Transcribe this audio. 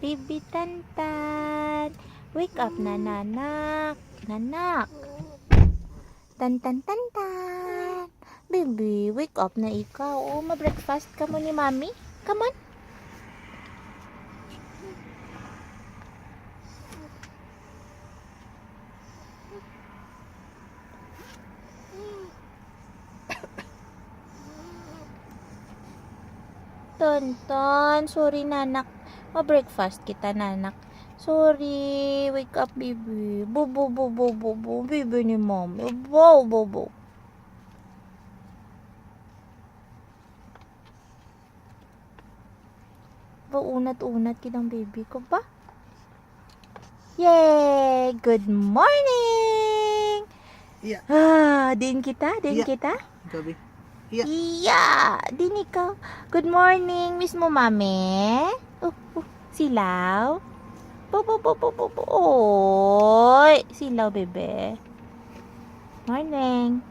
Baby Tantan. Wake up na, nanak. Nanak. Tantan, tantan. Baby, wake up na ikaw. Oh, ma-breakfast ka mo ni Mami. Come on. Tonton, sorry nanak. Ma-breakfast kita nanak. Sorry, wake up baby. Bobo, bobo, bobo. Baby ni Mami. Bobo, bobo. Unat-unat kitang baby ko ba? Yay! Good morning! Iya. Din kita? Din Iya. kita? Gabi. Iya. Iya! Din ikaw. Good morning, miss mo mami? Silaw? Oy! Silaw, bebe. Morning.